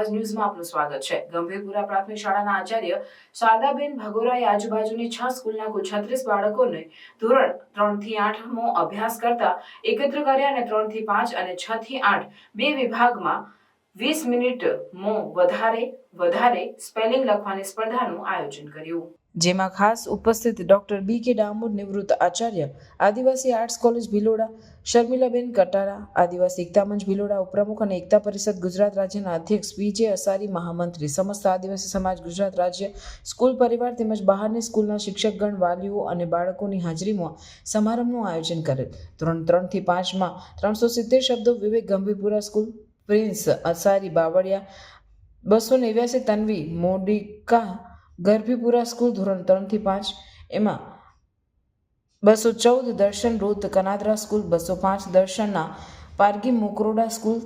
આવાજ ન્યૂઝમાં આપનું સ્વાગત છે। ગંભીરપુરા પ્રાથમિક શાળાના આચાર્ય શારદાબેન ભગોરાએ આજુબાજુની 6 સ્કૂલના કુલ 36 બાળકોને ધોરણ 3 થી 8મો અભ્યાસ કરતા એકત્ર કર્યા અને 3 થી 5 અને 6 થી 8 બે વિભાગમાં 20 મિનિટમાં વધારે સ્પેલિંગ લખવાની સ્પર્ધાનું આયોજન કર્યું, જેમાં ખાસ ઉપસ્થિત ડોક્ટર બી.કે. ડામોર, નિવૃત્ત આચાર્ય, આદિવાસી આર્ટ્સ કોલેજ ભિલોડા, શર્મિલાબેન કટારા, આદિવાસી એકતા મંચ ભિલોડા ઉપપ્રમુખ અને એકતા પરિષદ ગુજરાત રાજ્યના અધ્યક્ષ પી.જે. અસારી, મહામંત્રી સમસ્ત આદિવાસી સમાજ ગુજરાત રાજ્ય, સ્કૂલ પરિવાર તેમજ બહારની સ્કૂલના શિક્ષકગણ, વાલીઓ અને બાળકોની હાજરીમાં સમારંભનું આયોજન કરેલ। ધોરણ 3 થી 5માં 370 શબ્દો, Vivek Gambhirpura school, Prince Asari Bavaliya, 289 Tanvi Modika Garbhipura school ધોરણ 3 થી 5, એમાં 214 દર્શન રોત કનાદરા સ્કૂલ, 205 દર્શનના પારગી મોકરોડા સ્કૂલ,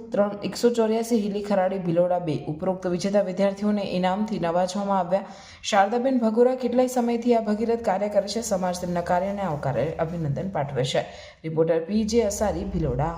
184 હિલી ખરાડી ભિલોડા 2 ઉપરોક્ત વિજેતા વિદ્યાર્થીઓને ઇનામથી નવાજવામાં આવ્યા। શારદાબેન ભગોરા કેટલાય સમયથી આ ભગીરથ કાર્ય કરે છે, સમાજ તેમના કાર્યને આવકારે અભિનંદન પાઠવે છે। રિપોર્ટર પી.જે. અસારી, ભિલોડા।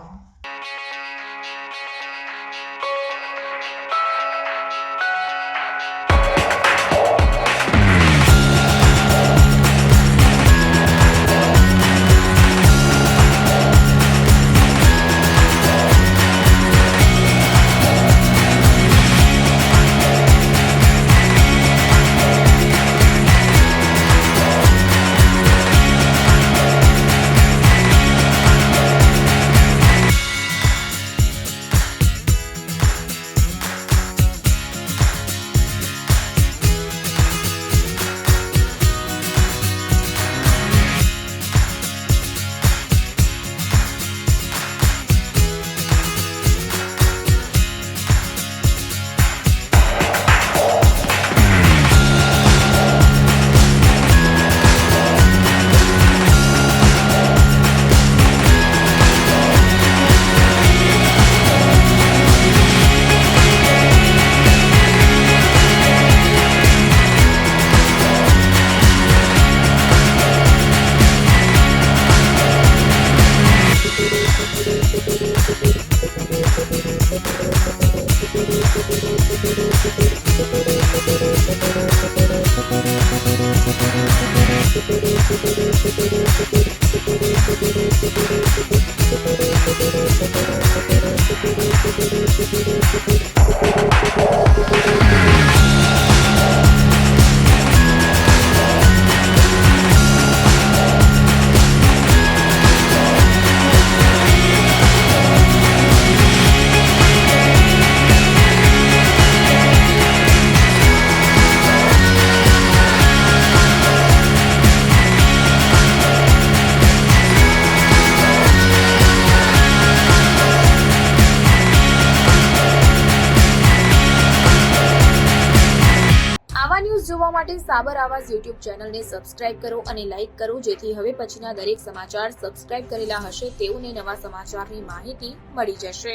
આવા ન્યૂઝ જોવા માટે સાબર આવાજ યુટ્યુબ ચેનલને સબસ્ક્રાઇબ કરો અને લાઇક કરો, જેથી હવે પછીના દરેક સમાચાર સબસ્ક્રાઇબ કરેલા હશે તેઓને નવા સમાચારની માહિતી મળી જશે।